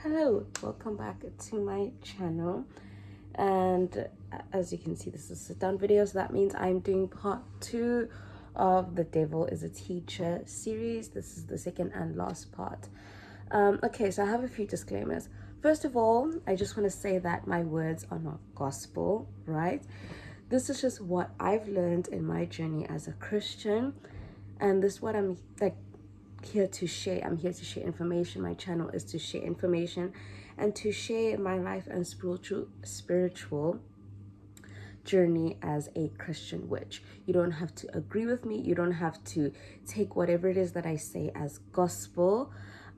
Hello, welcome back to my channel. And as you can see, this is a sit-down video, so that means I'm doing part 2 of the Devil is a Teacher series. This is the second and last part. Okay, so I have a few disclaimers. First of all, I just want to say that my words are not gospel, right? This is just what I've learned in my journey as a Christian, and this is what I'm here to share. I'm here to share information. My channel is to share information and to share my life and spiritual journey as a Christian witch. You don't have to agree with me. You don't have to take whatever it is that I say as gospel.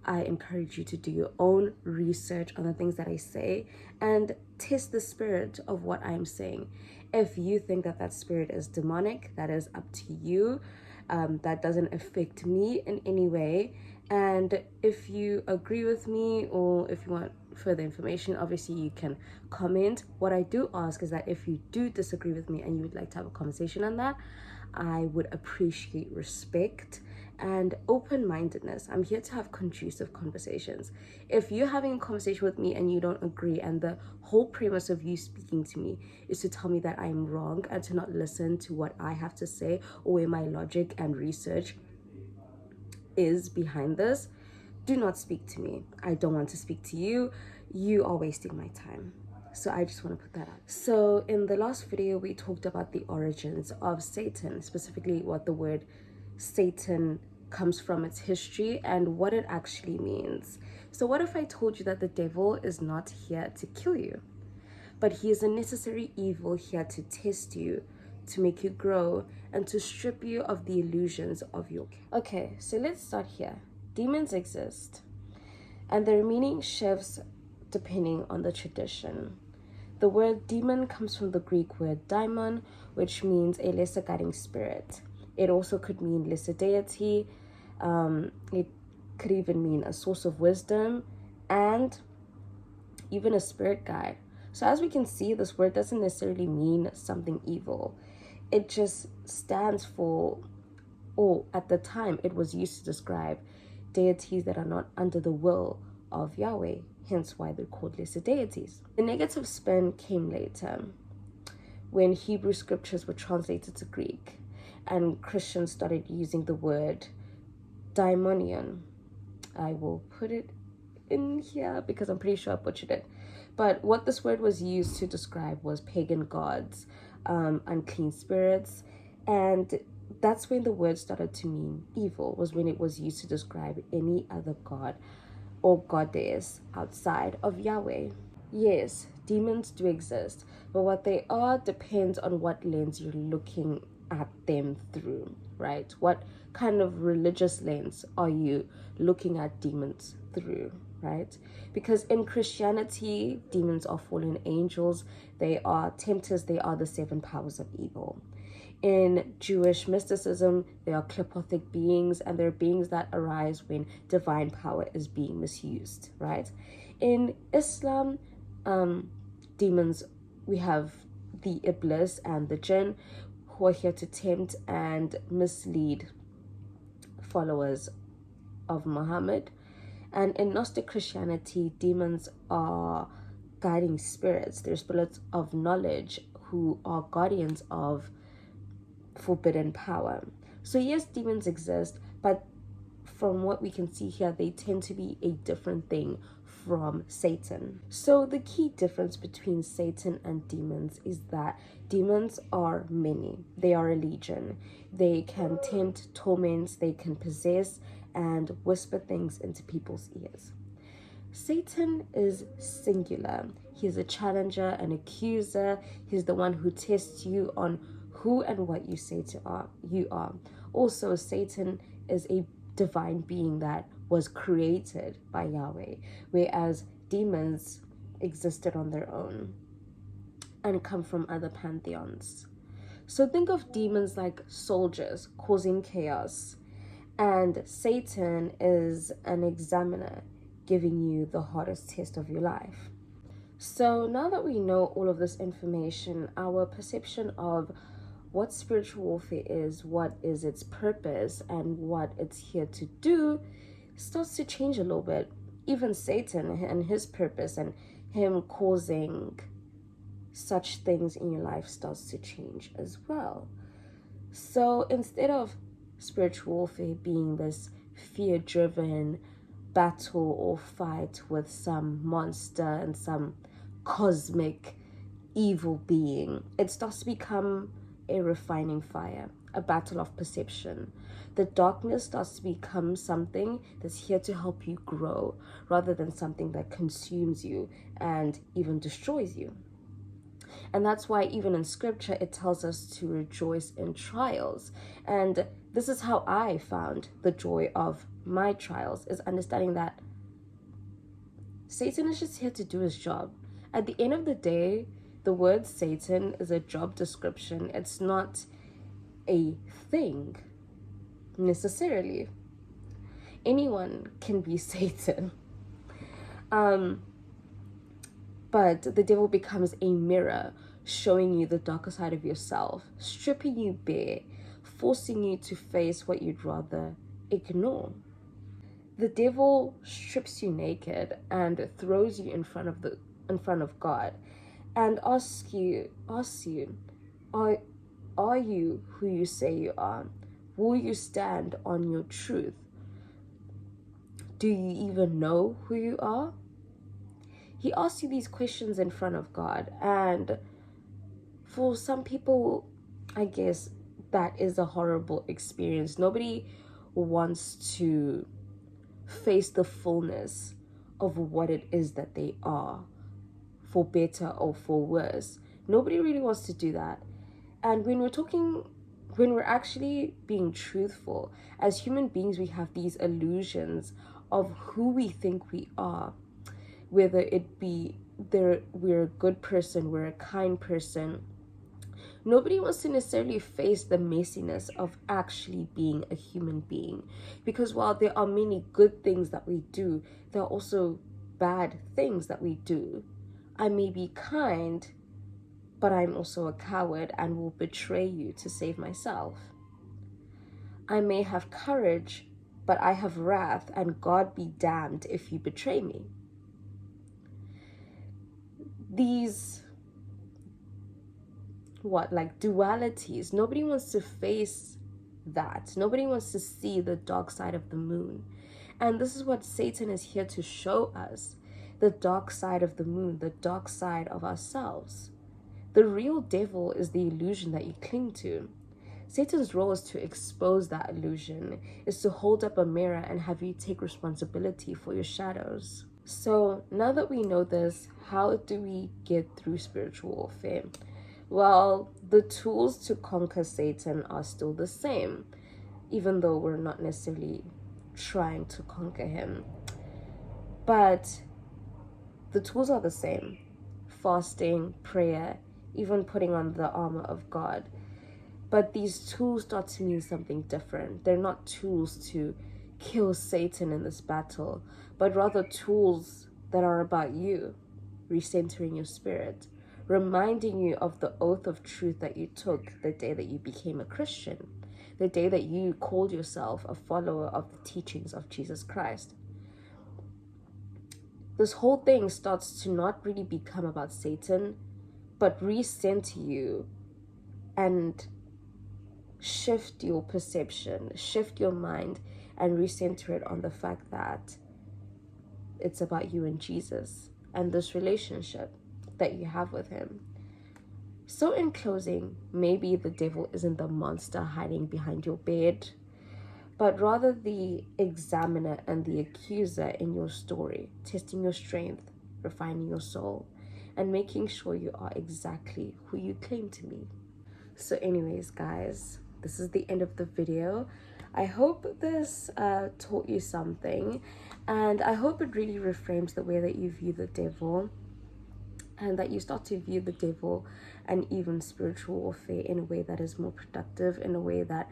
I encourage you to do your own research on the things that I say and test the spirit of what I'm saying. If you think that that spirit is demonic, that is up to you. That doesn't affect me in any way. And if you agree with me, or if you want further information, obviously you can comment. What I do ask is that if you do disagree with me and you would like to have a conversation on that, I would appreciate respect and open-mindedness. I'm here to have conducive conversations. If you're having a conversation with me and you don't agree, and the whole premise of you speaking to me is to tell me that I'm wrong and to not listen to what I have to say or where my logic and research is behind this, do not speak to me. I don't want to speak to you. You are wasting my time. So I just want to put that out. So in the last video, we talked about the origins of Satan, specifically what the word Satan comes from, its history, and what it actually means. So what if I told you that the devil is not here to kill you, but he is a necessary evil here to test you, to make you grow, and to strip you of the illusions of your... Okay, so let's start here. Demons exist, and their meaning shifts depending on the tradition. The word demon comes from the Greek word daimon, which means a lesser guiding spirit. It also could mean lesser deity. It could even mean a source of wisdom and even a spirit guide. So as we can see, this word doesn't necessarily mean something evil. It just stands for, or at the time, it was used to describe deities that are not under the will of Yahweh, hence why they're called lesser deities. The negative spin came later, when Hebrew scriptures were translated to Greek and Christians started using the word daimonion. I will put it in here because I'm pretty sure I butchered it. But what this word was used to describe was pagan gods, unclean spirits, and that's when the word started to mean evil, was when it was used to describe any other god or goddess outside of Yahweh. Yes, demons do exist, but what they are depends on what lens you're looking at them through, right? What kind of religious lens are you looking at demons through, right? Because in Christianity, demons are fallen angels, they are tempters, they are the 7 powers of evil. In Jewish mysticism, they are qliphothic beings, and they're beings that arise when divine power is being misused, right? In Islam, demons, we have the Iblis and the Jinn, who are here to tempt and mislead followers of Muhammad. And in Gnostic Christianity, demons are guiding spirits. They're spirits of knowledge who are guardians of forbidden power. So yes, demons exist, but from what we can see here, they tend to be a different thing from Satan. So the key difference between Satan and demons is that demons are many. They are a legion. They can tempt, torment, they can possess and whisper things into people's ears. Satan is singular. He's a challenger, an accuser. He's the one who tests you on who and what you say to you are. Also, Satan is a divine being that was created by Yahweh, whereas demons existed on their own and come from other pantheons. So think of demons like soldiers causing chaos, and Satan is an examiner giving you the hardest test of your life. So now that we know all of this information, our perception of what spiritual warfare is, what is its purpose, and what it's here to do starts to change a little bit. even Satan and his purpose and him causing such things in your life starts to change as well. So instead of spiritual warfare being this fear-driven battle or fight with some monster and some cosmic evil being, it starts to become a refining fire, a battle of perception. The darkness starts to become something that's here to help you grow rather than something that consumes you and even destroys you. And that's why even in scripture, it tells us to rejoice in trials. And this is how I found the joy of my trials, is understanding that Satan is just here to do his job. At the end of the day, the word Satan is a job description. It's not a thing necessarily. Anyone can be Satan. But the devil becomes a mirror, showing you the darker side of yourself, stripping you bare, forcing you to face what you'd rather ignore. The devil strips you naked and throws you in front of God and asks you, are you who you say you are? Will you stand on your truth? Do you even know who you are? He asks you these questions in front of God, and for some people, I guess that is a horrible experience. Nobody wants to face the fullness of what it is that they are, for better or for worse. Nobody really wants to do that. And when we're actually being truthful, as human beings, we have these illusions of who we think we are. Whether it be we're a good person, we're a kind person. Nobody wants to necessarily face the messiness of actually being a human being. Because while there are many good things that we do, there are also bad things that we do. I may be kind, but I'm also a coward and will betray you to save myself. I may have courage, but I have wrath, and God be damned if you betray me. These dualities, nobody wants to face that. Nobody wants to see the dark side of the moon. And this is what Satan is here to show us: the dark side of the moon, the dark side of ourselves. The real devil is the illusion that you cling to. Satan's role is to expose that illusion, is to hold up a mirror and have you take responsibility for your shadows. So now that we know this, how do we get through spiritual warfare? Well, the tools to conquer Satan are still the same, even though we're not necessarily trying to conquer him. But the tools are the same: fasting, prayer, even putting on the armor of God. But these tools start to mean something different. They're not tools to kill Satan in this battle, but rather tools that are about you, recentering your spirit, reminding you of the oath of truth that you took the day that you became a Christian, the day that you called yourself a follower of the teachings of Jesus Christ. This whole thing starts to not really become about Satan, but recenter you and shift your perception, shift your mind, and recenter it on the fact that it's about you and Jesus and this relationship that you have with him. So in closing, maybe the devil isn't the monster hiding behind your bed, but rather the examiner and the accuser in your story, testing your strength, refining your soul, and making sure you are exactly who you claim to be. So anyways, guys, this is the end of the video. I hope this taught you something, and I hope it really reframes the way that you view the devil, and that you start to view the devil and even spiritual warfare in a way that is more productive, in a way that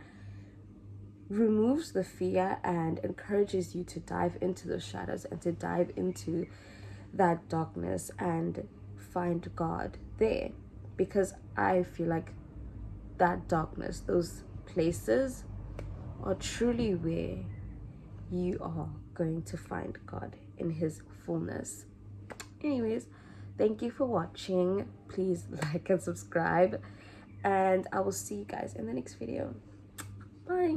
removes the fear and encourages you to dive into the shadows and to dive into that darkness and find God there. Because I feel like that darkness, those places, are truly where you are going to find God in his fullness. Anyways, thank you for watching. Please like and subscribe, and I will see you guys in the next video. Bye.